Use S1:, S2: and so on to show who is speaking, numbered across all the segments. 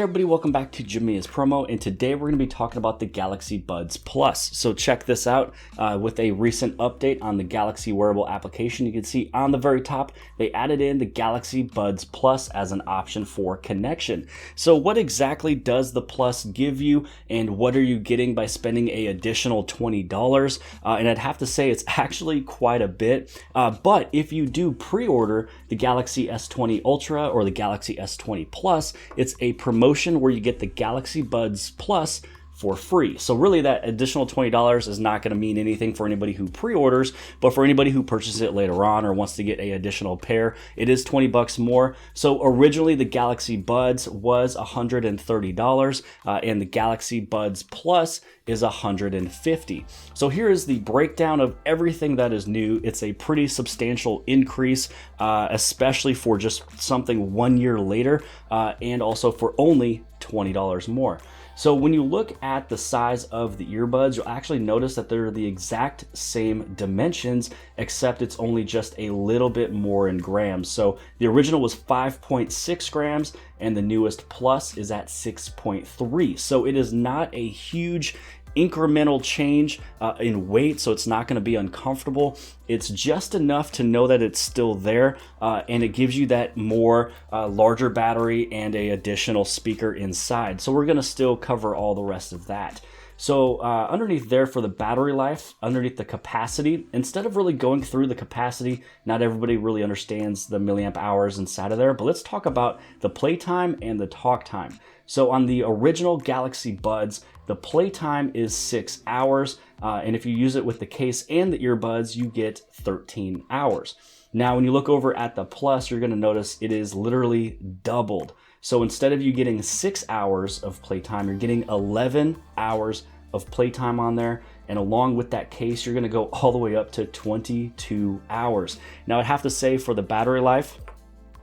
S1: Hey everybody, welcome back to Jamia's Promo, and today we're going to be talking about the Galaxy Buds Plus. So check this out with a recent update on the Galaxy wearable application. You can see on the very top, they added in the Galaxy Buds Plus as an option for connection. So what exactly does the Plus give you, and what are you getting by spending an additional $20? And I'd have to say it's actually quite a bit, but if you do pre-order the Galaxy S20 Ultra or the Galaxy S20 Plus, it's a promotion where you get the Galaxy Buds Plus for free. So really that additional $20 is not going to mean anything for anybody who pre-orders, but for anybody who purchases it later on or wants to get an additional pair, it is $20 more. So originally the Galaxy Buds was $130 and the Galaxy Buds Plus is $150. So here is the breakdown of everything that is new. It's a pretty substantial increase, especially for just something 1 year later, and also for only $20 more. So when you look at the size of the earbuds, you'll actually notice that they're the exact same dimensions, except it's only just a little bit more in grams. So the original was 5.6 grams and the newest Plus is at 6.3. So it is not a huge incremental change in weight, so it's not going to be uncomfortable. It's just enough to know that it's still there, and it gives you that more larger battery and a additional speaker inside. So we're going to still cover all the rest of that. So underneath there for the battery life, underneath the capacity, instead of really going through the capacity, not everybody really understands the milliamp hours inside of there, but let's talk about the playtime and the talk time. So on the original Galaxy Buds, the playtime is 6 hours, and if you use it with the case and the earbuds, you get 13 hours. Now, when you look over at the Plus, you're going to notice it is literally doubled. So instead of you getting 6 hours of playtime, you're getting 11 hours of playtime on there. And along with that case, you're going to go all the way up to 22 hours. Now, I'd have to say for the battery life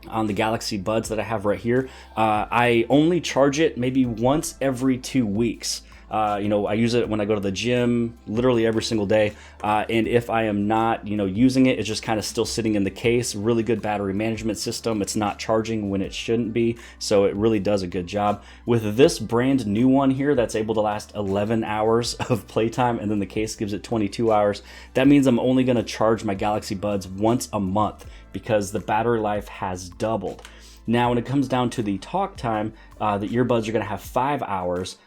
S1: on the Galaxy Buds that I have right here, I only charge it maybe once every 2 weeks. I use it when I go to the gym literally every single day. And if I am not, using it, it's just kind of still sitting in the case. Really good battery management system. It's not charging when it shouldn't be. So it really does a good job. With this brand new one here that's able to last 11 hours of playtime, and then the case gives it 22 hours. That means I'm only going to charge my Galaxy Buds once a month because the battery life has doubled. Now, when it comes down to the talk time, the earbuds are going to have 5 hours,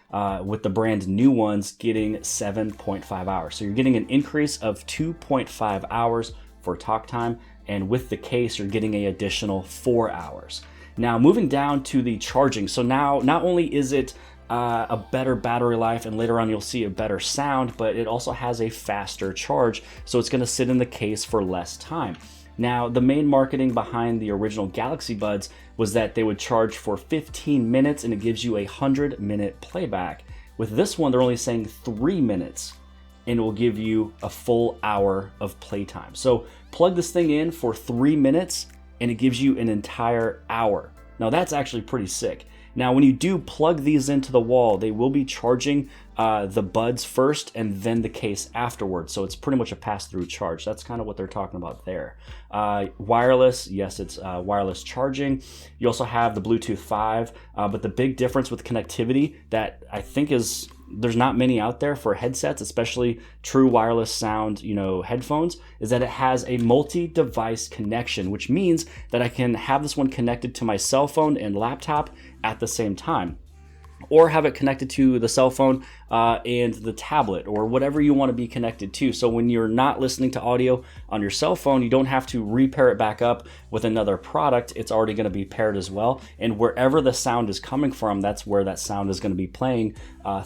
S1: with the brand new ones getting 7.5 hours. So you're getting an increase of 2.5 hours for talk time, and with the case, you're getting an additional 4 hours. Now, moving down to the charging. So now, not only is it a better battery life, and later on you'll see a better sound, but it also has a faster charge, so it's going to sit in the case for less time. Now, the main marketing behind the original Galaxy Buds was that they would charge for 15 minutes and it gives you a 100-minute playback. With this one, they're only saying 3 minutes and it will give you a full hour of playtime. So plug this thing in for 3 minutes and it gives you an entire hour. Now, that's actually pretty sick. Now, when you do plug these into the wall, they will be charging the buds first and then the case afterwards. So it's pretty much a pass-through charge. That's kind of what they're talking about there. Wireless, yes, it's wireless charging. You also have the Bluetooth 5, but the big difference with connectivity that I think is there's not many out there for headsets, especially true wireless sound, headphones, is that it has a multi-device connection, which means that I can have this one connected to my cell phone and laptop at the same time, or have it connected to the cell phone and the tablet, or whatever you want to be connected to. So when you're not listening to audio on your cell phone, you don't have to repair it back up with another product. It's already going to be paired as well. And wherever the sound is coming from, that's where that sound is going to be playing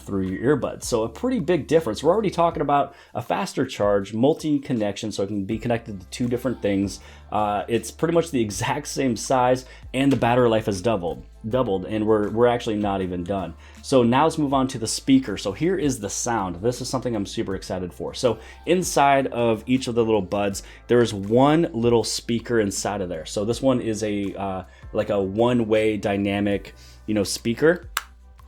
S1: through your earbuds. So a pretty big difference. We're already talking about a faster charge, multi-connection, so it can be connected to 2 different things. It's pretty much the exact same size, and the battery life has doubled, and we're actually not even done. So now let's move on to the speaker. So here is the sound. This is something I'm super excited for. So inside of each of the little buds, there is one little speaker inside of there. So this one is a like a one-way dynamic, speaker.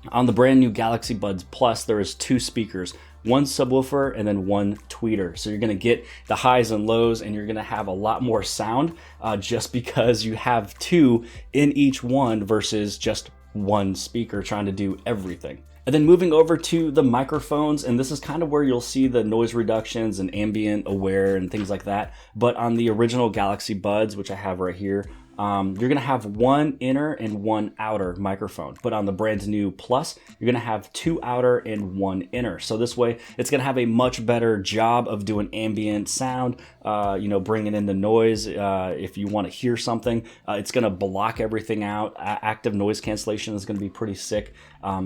S1: On the brand new Galaxy Buds Plus, there is 2 speakers, one subwoofer and then one tweeter. So you're going to get the highs and lows, and you're going to have a lot more sound just because you have 2 in each one versus just one speaker trying to do everything. And then moving over to the microphones, and this is kind of where you'll see the noise reductions and ambient aware and things like that. But on the original Galaxy Buds, which I have right here, you're gonna have one inner and one outer microphone. But on the brand new Plus, you're gonna have two outer and one inner. So this way, it's gonna have a much better job of doing ambient sound, bringing in the noise. If you wanna hear something, it's gonna block everything out. Active noise cancellation is gonna be pretty sick.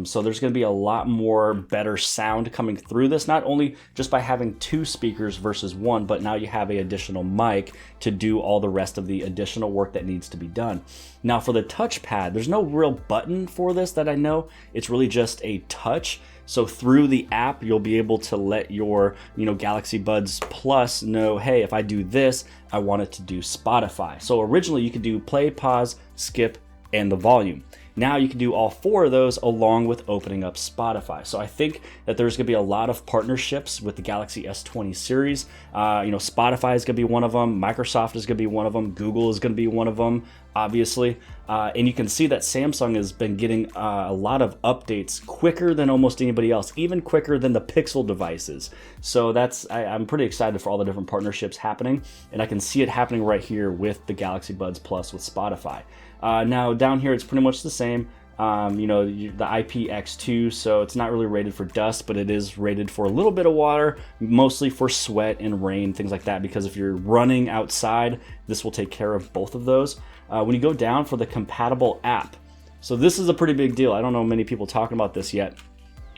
S1: So there's gonna be a lot more better sound coming through this, not only just by having two speakers versus one, but now you have an additional mic to do all the rest of the additional work that needs to be done. Now for the touchpad, there's no real button for this that I know. It's really just a touch. So through the app, you'll be able to let your, Galaxy Buds Plus know, hey, if I do this, I want it to do Spotify. So originally you could do play, pause, skip, and the volume. Now you can do all four of those along with opening up Spotify. So I think that there's gonna be a lot of partnerships with the Galaxy S20 series. Spotify is gonna be one of them. Microsoft is gonna be one of them. Google is gonna be one of them, obviously. And you can see that Samsung has been getting a lot of updates quicker than almost anybody else, even quicker than the Pixel devices. So I'm pretty excited for all the different partnerships happening, and I can see it happening right here with the Galaxy Buds Plus with Spotify. Now down here, it's pretty much the same. The IPX2, so it's not really rated for dust, but it is rated for a little bit of water, mostly for sweat and rain, things like that, because if you're running outside, this will take care of both of those. When you go down for the compatible app, so this is a pretty big deal. I don't know many people talking about this yet,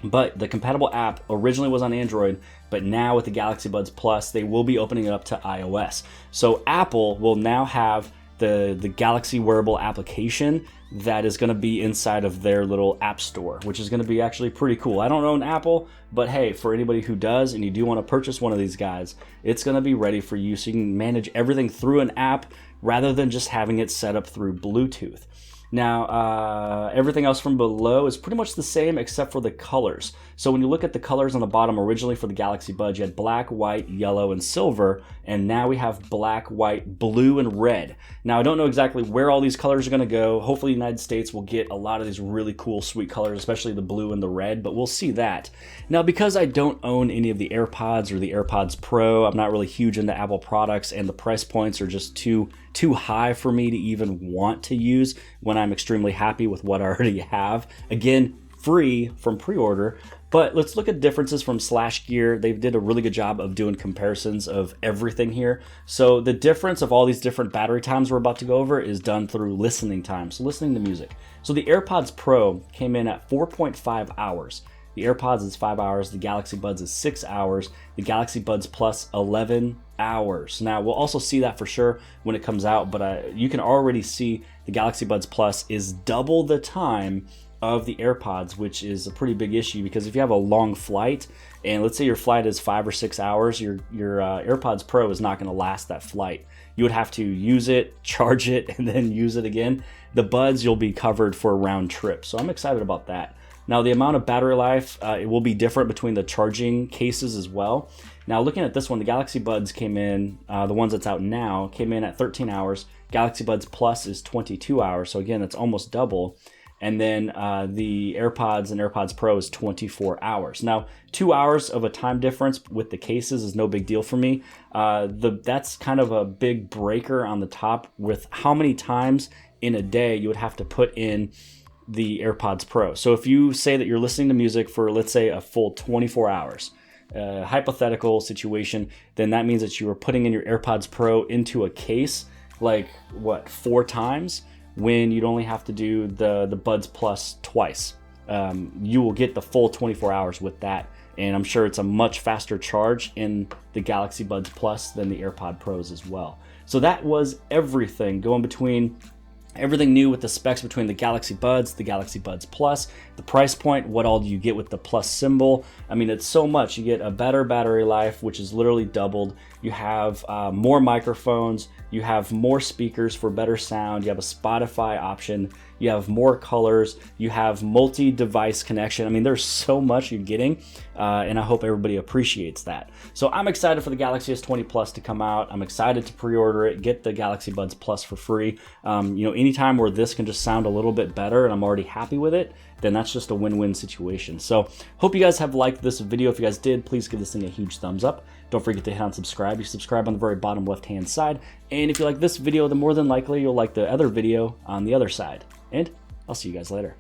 S1: but the compatible app originally was on Android, but now with the Galaxy Buds Plus, they will be opening it up to iOS. So Apple will now have the Galaxy wearable application that is going to be inside of their little app store, which is going to be actually pretty cool. I don't own Apple, but hey, for anybody who does and you do want to purchase one of these guys, it's going to be ready for you so you can manage everything through an app rather than just having it set up through Bluetooth. Now, everything else from below is pretty much the same except for the colors. So when you look at the colors on the bottom, originally for the Galaxy Buds, you had black, white, yellow, and silver, and now we have black, white, blue, and red. Now, I don't know exactly where all these colors are gonna go. Hopefully the United States will get a lot of these really cool, sweet colors, especially the blue and the red, but we'll see that. Now, because I don't own any of the AirPods or the AirPods Pro, I'm not really huge into Apple products, and the price points are just too high for me to even want to use when I'm extremely happy with what I already have. Again, free from pre-order. But let's look at differences from Slash Gear. They did a really good job of doing comparisons of everything here. So the difference of all these different battery times we're about to go over is done through listening time, so listening to music. So the AirPods Pro came in at 4.5 hours. The AirPods is 5 hours, the Galaxy Buds is 6 hours, the Galaxy Buds Plus 11 hours. Now, we'll also see that for sure when it comes out, but you can already see the Galaxy Buds Plus is double the time of the AirPods, which is a pretty big issue because if you have a long flight, and let's say your flight is 5 or 6 hours, your AirPods Pro is not going to last that flight. You would have to use it, charge it, and then use it again. The Buds, you'll be covered for a round trip, so I'm excited about that. Now, the amount of battery life, it will be different between the charging cases as well. Now, looking at this one, the Galaxy Buds came in, the ones that's out now, came in at 13 hours. Galaxy Buds Plus is 22 hours, so again, it's almost double. And then the AirPods and AirPods Pro is 24 hours. Now, 2 hours of a time difference with the cases is no big deal for me. That's kind of a big breaker on the top with how many times in a day you would have to put in the AirPods Pro. So if you say that you're listening to music for, let's say, a full 24 hours, hypothetical situation, then that means that you are putting in your AirPods Pro into a case, like, 4 times? When you'd only have to do the Buds Plus twice. You will get the full 24 hours with that, and I'm sure it's a much faster charge in the Galaxy Buds Plus than the AirPod Pros as well. So that was everything going between everything new with the specs between the Galaxy Buds, the Galaxy Buds Plus, the price point, what all do you get with the plus symbol. I mean, it's so much. You get a better battery life, which is literally doubled. you have more microphones, you have more speakers for better sound, you have a Spotify option, you have more colors, you have multi-device connection. I mean, there's so much you're getting, and I hope everybody appreciates that. So I'm excited for the Galaxy S20 Plus to come out. I'm excited to pre-order it, get the Galaxy Buds Plus for free. You know, anytime where this can just sound a little bit better and I'm already happy with it, then that's just a win-win situation. So hope you guys have liked this video. If you guys did, please give this thing a huge thumbs up. Don't forget to hit on subscribe. You subscribe on the very bottom left-hand side. And if you like this video, then more than likely you'll like the other video on the other side. And I'll see you guys later.